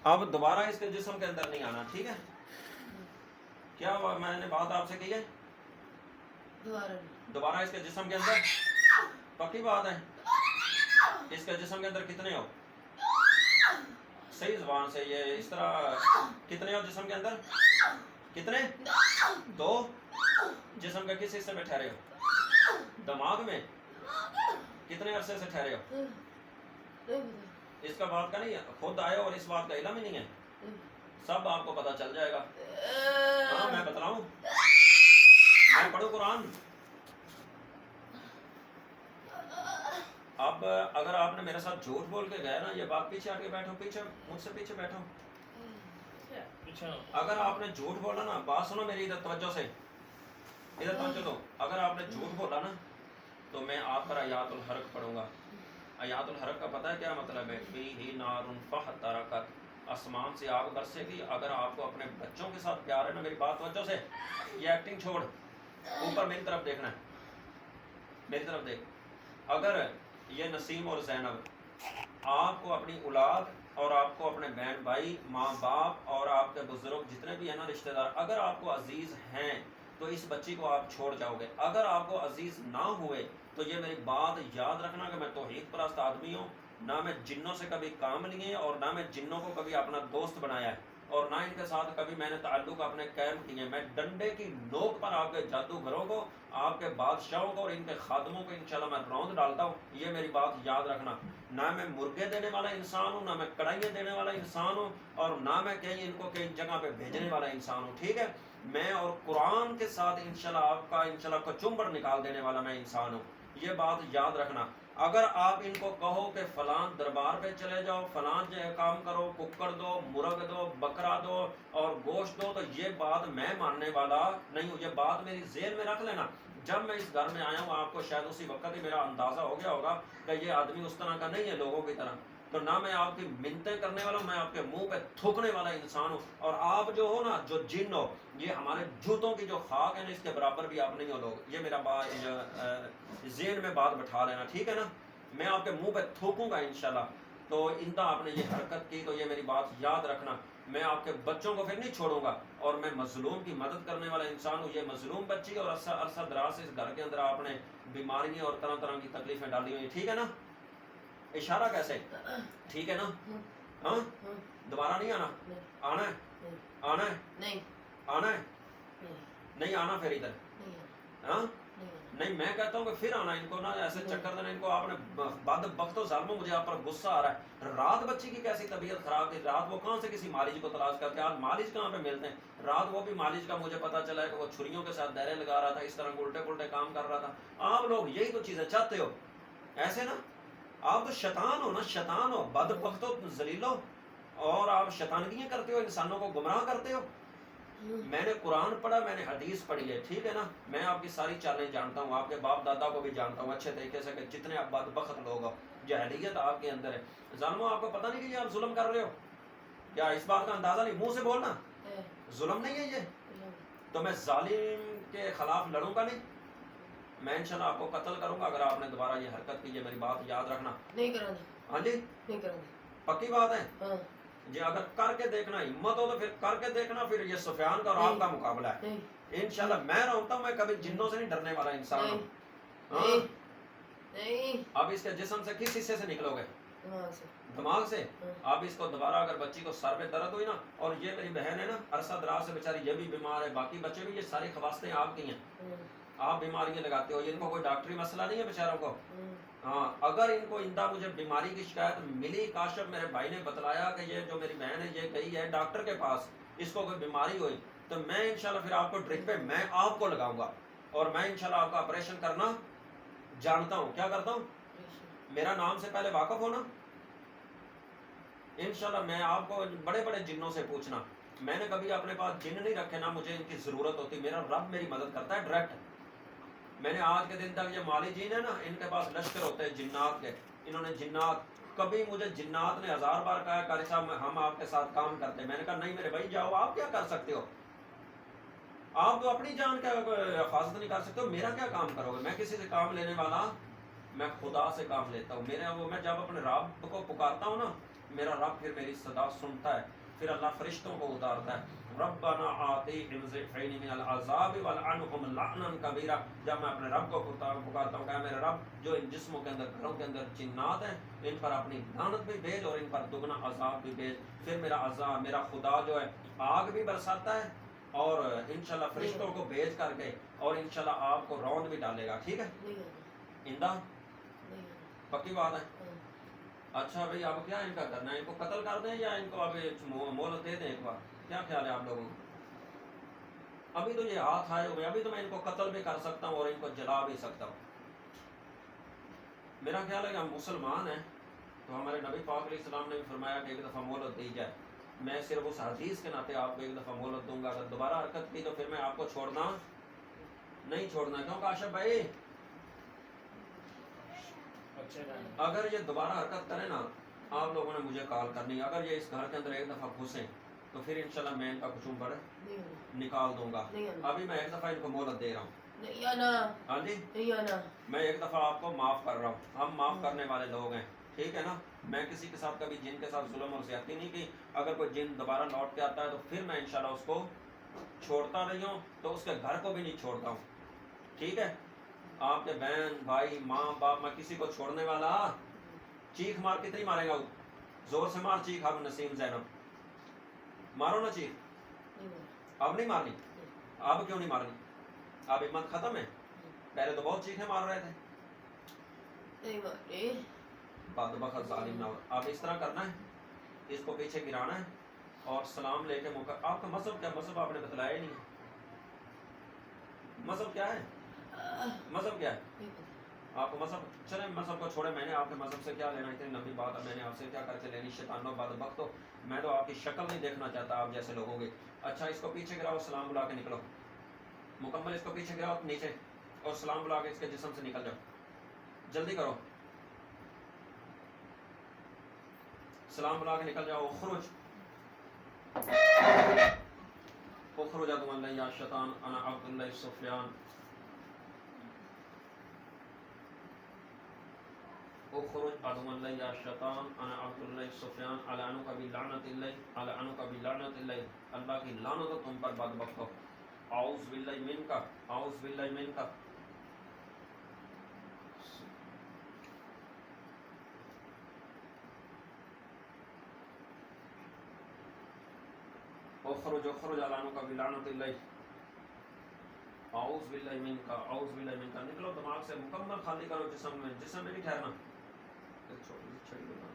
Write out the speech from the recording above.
اب دوبارہ اس کے جسم کے اندر نہیں آنا، ٹھیک ہے؟ کیا میں نے بات آپ سے کی ہے؟ دوبارہ اس کے جسم کے اندر، پکی بات ہے؟ اس کے جسم کے اندر کتنے ہو؟ صحیح زبان سے، یہ اس طرح کتنے ہو جسم کے اندر؟ کتنے؟ 2 جسم کے کس حصے میں ٹھہرے ہو؟ دماغ میں؟ کتنے عرصے سے ٹھہرے ہو؟ اس کا بات کا نہیں ہے، خود آئے اور اس بات کا علم ہی نہیں ہے، سب آپ کو پتہ چل جائے گا۔ ہاں میں بتلاؤں، میں پڑھوں قرآن۔ اب اگر آپ نے میرے ساتھ جھوٹ بول کے گئے نا، یہ بات پیچھے آ کے بیٹھو، پیچھے مجھ سے پیچھے بیٹھو۔ اگر آپ نے جھوٹ بولا نا، بات سنو میری ادھر توجہ سے، ادھر توجہ دو۔ اگر آپ نے جھوٹ بولا نا تو میں آپ پر آیات الحرق پڑھوں گا۔ آیات الحرق کا پتہ ہے کیا مطلب ہے؟ فیہ نار فاحترقت، آسمان سے آگ برسے گی۔ اگر آپ کو اپنے بچوں کے ساتھ پیار ہے نا، میری بات توجہ سے، یہ ایکٹنگ چھوڑ، اوپر میری طرف دیکھنا ہے، میری طرف دیکھ۔ اگر یہ نسیم اور زینب آپ کو اپنی اولاد اور آپ کو اپنے بہن بھائی، ماں باپ اور آپ کے بزرگ جتنے بھی ہیں نا رشتہ دار، اگر آپ کو عزیز ہیں تو اس بچی کو آپ چھوڑ جاؤ گے۔ اگر آپ کو عزیز نہ ہوئے تو یہ میری بات یاد رکھنا کہ میں توحید پرست آدمی ہوں، نہ میں جنوں سے کبھی کام لیے اور نہ میں جنوں کو کبھی اپنا دوست بنایا ہے، اور نہ ان کے ساتھ کبھی میں نے تعلق اپنے قائم کیے۔ میں ڈنڈے کی نوک پر آپ کے جادوگروں کو، آپ کے بادشاہوں کو اور ان کے خادموں کو انشاءاللہ میں روند ڈالتا ہوں، یہ میری بات یاد رکھنا۔ نہ میں مرغے دینے والا انسان ہوں، نہ میں کڑھائیاں دینے والا انسان ہوں، اور نہ میں کہیں ان کو کہیں جگہ پہ بھیجنے والا انسان ہوں، ٹھیک ہے؟ میں اور قرآن کے ساتھ انشاءاللہ آپ کا انشاءاللہ کچمبڑ نکال دینے والا میں انسان ہوں، یہ بات یاد رکھنا۔ اگر آپ ان کو کہو کہ فلاں دربار پہ چلے جاؤ، فلاں کام کرو، ککڑ دو، مرغ دو، بکرا دو اور گوشت دو، تو یہ بات میں ماننے والا نہیں ہوں۔ یہ بات میری ذہن میں رکھ لینا۔ جب میں اس گھر میں آیا ہوں، آپ کو شاید اسی وقت ہی میرا اندازہ ہو گیا ہوگا کہ یہ آدمی اس طرح کا نہیں ہے لوگوں کی طرح، تو نہ میں آپ کی منتیں کرنے والا ہوں، میں آپ کے منہ پہ تھوکنے والا انسان ہوں۔ اور آپ جو ہو نا، جو جن ہو، یہ ہمارے جوتوں کی جو خاک ہے نا، اس کے برابر بھی آپ نہیں ہو لوگ، یہ میرا ذہن میں بات بٹھا لینا، ٹھیک ہے نا؟ میں آپ کے منہ پہ تھوکوں گا انشاءاللہ۔ تو اندہ آپ نے یہ حرکت کی تو یہ میری بات یاد رکھنا، میں آپ کے بچوں کو پھر نہیں چھوڑوں گا، اور میں مظلوم کی مدد کرنے والا انسان ہوں۔ یہ مظلوم بچی اور عرصہ دراز سے اس گھر کے اندر آپ نے بیماریاں اور طرح طرح کی تکلیفیں ڈالی ہوئی، ٹھیک ہے نا؟ اشارہ کیسے؟ ٹھیک ہے نا؟ ہاں دوبارہ نہیں آنا؟ آنا ہے؟ آنا ہے؟ آنا ہے؟ نہیں آنا پھر ادھر؟ ہاں نہیں، میں کہتا ہوں کہ پھر آنا، ان کو نا ایسے چکر دینا، ان کو آپ نے بد بخت و ظالموں، مجھے آپ پر غصہ آ رہا ہے۔ رات بچی کی کیسی طبیعت خراب تھی، رات وہ کہاں سے کسی مالج کو تلاش کرتے، آج مالج کہاں پہ ملتے ہیں؟ رات وہ بھی مالج کا مجھے پتا چلا ہے کہ وہ چھریوں کے ساتھ دائرے لگا رہا تھا، اس طرح الٹے پلٹے کام کر رہا تھا۔ آپ لوگ یہی تو چیزیں چاہتے ہو، ایسے نا؟ آپ تو شیطان ہو نا، شیطان ہو، بد بخت و ذلیل ہو، اور آپ شیطانگیاں کرتے ہو، انسانوں کو گمراہ کرتے ہو۔ میں نے قرآن پڑھا، میں نے حدیث پڑھی ہے، ٹھیک ہے نا؟ میں آپ کی ساری چالیں جانتا ہوں، آپ کے باپ دادا کو بھی جانتا ہوں اچھے طریقے سے، کہ جتنے آپ بدبخت لوگ ہو، جاہلیت آپ کے اندر ہے۔ ظالموں، آپ کو پتہ نہیں کہ یہ آپ ظلم کر رہے ہو؟ کیا اس بات کا اندازہ نہیں؟ منہ سے بولنا ظلم نہیں ہے یہ؟ تو میں ظالم کے خلاف لڑوں گا نہیں، میں انشاءاللہ آپ کو قتل کروں گا اگر آپ نے دوبارہ یہ حرکت کی۔ یہ میری بات یاد رکھنا۔ نہیں کروں گا۔ ہاں جی نہیں کروں گا، پکی بات ہے؟ ہاں جی، اگر کر کے دیکھنا ہمت ہو تو پھر کر کے دیکھنا، پھر یہ سفیان کا اور آپ کا مقابلہ ہے انشاءاللہ۔ میں رہتا ہوں، میں کبھی جنوں سے نہیں ڈرنے والا انسان ہوں۔ اب اس کے جسم سے کس حصے سے نکلو گے؟ دماغ سے۔ اب اس کو دوبارہ اگر بچی کو سر میں درد ہوئی نا، اور یہ میری بہن ہے نا عرصہ دراز سے بیچاری، یہ بھی بیمار ہے، باقی بچے بھی، یہ ساری خواستیں آپ کی ہیں، آپ بیماریاں لگاتے ہو، ان کو کوئی ڈاکٹری مسئلہ نہیں ہے بیچاروں کو۔ ہاں اگر ان کو اندہ مجھے بیماری کی شکایت ملی، کاشف میرے بھائی نے بتلایا کہ یہ جو میری بہن ہے یہ گئی ہے ڈاکٹر کے پاس، اس کو کوئی بیماری ہوئی، تو میں انشاءاللہ پھر آپ کو ڈرپ پہ میں آپ کو لگاؤں گا، اور میں انشاءاللہ آپ کا آپریشن کرنا جانتا ہوں۔ کیا کرتا ہوں؟ میرا نام سے پہلے واقف ہونا انشاءاللہ۔ میں آپ کو بڑے بڑے جنوں سے پوچھنا، میں نے کبھی اپنے پاس جن نہیں رکھے، نہ مجھے ان کی ضرورت ہوتی، میرا رب میری مدد کرتا ہے ڈائریکٹ۔ میں نے آج کے دن تک یہ مالی جین ہے نا، ان کے پاس لشکر ہوتے ہیں جنات کے، انہوں نے جنات، کبھی مجھے جنات نے 1000 بار کہا قاری صاحب ہم آپ کے ساتھ کام کرتے ہیں، میں نے کہا نہیں میرے بھائی جاؤ، آپ کیا کر سکتے ہو؟ آپ تو اپنی جان کا حفاظت نہیں کر سکتے ہو، میرا کیا کام کرو گے؟ میں کسی سے کام لینے والا، میں خدا سے کام لیتا ہوں۔ میں جب اپنے رب کو پکارتا ہوں نا، میرا رب پھر میری صدا سنتا ہے. پھر اللہ فرشتوں کو اتارتا ہے. ربنا آتیہم ضعفین من العذاب والعنہم لعنا کبیرا. جب میں اپنے رب کو پکارتا ہوں کہ میرے رب جو ان جسموں کے اندر گھروں کے اندر جنات ہیں ان پر اپنی لعنت بھی بھیج اور ان پر دگنا عذاب بھی بھیج. پھر میرا عذاب میرا خدا جو ہے آگ بھی برساتا ہے اور انشاءاللہ فرشتوں کو بھیج کر کے اور انشاءاللہ آپ کو روند بھی ڈالے گا. ٹھیک ہے اندہ پکی بات ہے. اچھا بھئی اب کیا ان کا کرنا ہے؟ ان کو قتل کر دیں یا ان کو اب مہلت دے دیں ایک بار؟ کیا خیال ہے آپ لوگوں کو؟ ابھی تو یہ ہاتھ آئے ہوئے, ابھی تو میں ان کو قتل بھی کر سکتا ہوں اور ان کو جلا بھی سکتا ہوں. میرا خیال ہے کہ ہم مسلمان ہیں تو ہمارے نبی پاک علیہ السلام نے بھی فرمایا کہ ایک دفعہ مہلت دی جائے. میں صرف اس حدیث کے ناطے آپ کو ایک دفعہ مہلت دوں گا. اگر دوبارہ حرکت کی تو پھر میں آپ کو چھوڑنا نہیں چھوڑنا. کیوں کاشف بھائی اگر یہ دوبارہ حرکت کریں نا آپ لوگوں نے مجھے کال کرنی. اگر یہ اس گھر کے اندر ایک دفعہ گھسیں تو پھر انشاءاللہ میں ان کا کچھ نکال دوں گا. ابھی میں ایک دفعہ ان کو مہلت دے رہا ہوں. ہاں جی میں ایک دفعہ آپ کو معاف کر رہا ہوں. ہم معاف کرنے والے لوگ ہیں, ٹھیک ہے نا. میں کسی کے ساتھ کبھی جن کے ساتھ ظلم اور زیادتی نہیں کی. اگر کوئی جن دوبارہ لوٹ کے آتا ہے تو پھر میں انشاءاللہ اس کو چھوڑتا نہیں ہوں, تو اس کے گھر کو بھی نہیں چھوڑتا ہوں. ٹھیک ہے آپ کے بہن بھائی ماں باپ میں کسی کو چھوڑنے والا. چیخ مار کتنی مارے گا؟ زور سے مار چیخ. اب نسیم زینب مارو نا چیخ. اب نہیں مارنی؟ اب کیوں نہیں مارنی؟ اب ہمت ختم ہے؟ پہلے تو بہت چیخیں مار رہے تھے. بدبخت ظالم نہ ہو. اب اس طرح کرنا ہے, اس کو پیچھے گرانا ہے اور سلام لے کے موقع. آپ کا مذہب کیا؟ مذہب آپ نے بتلایا ہی نہیں. مذہب کیا ہے؟ مذہب کیا ہے آپ کو؟ مذہب چلیں مذہب کو چھوڑیں. میں نے آپ کے مذہب سے کیا لینا؟ اتنی لمبی بات ہے میں نے آپ سے کیا کر کے لینی؟ شیطانوں بدبختو, میں تو آپ کی شکل نہیں دیکھنا چاہتا آپ جیسے لوگوں کی. اچھا اس کو پیچھے گراؤ, سلام بلا کے نکلو. مکمل اس کو پیچھے گراؤ نیچے اور سلام بلا کے اس کے جسم سے نکل جاؤ. جلدی کرو, سلام بلا کے نکل جاؤ. اخرج اخرج عدو اللہ یا شیطان انا عبد اللہ سفیان. اخرج عدو اللہ یا شیطان انا عبد اللہ سفیان العنک بلعنت اللہ العنک بلعنت اللہ. اللہ کی لعنت ہو تم پر بدبختو. اعوذ باللہ منک اعوذ باللہ منک. اخرج اخرج العنک بلعنت اللہ. اعوذ باللہ منک اعوذ باللہ منک. نکلو دماغ سے, مکمل خالی کرو جسم میں. جسم میں نہیں ٹھہرنا. چھوٹی سی چھڑی بنا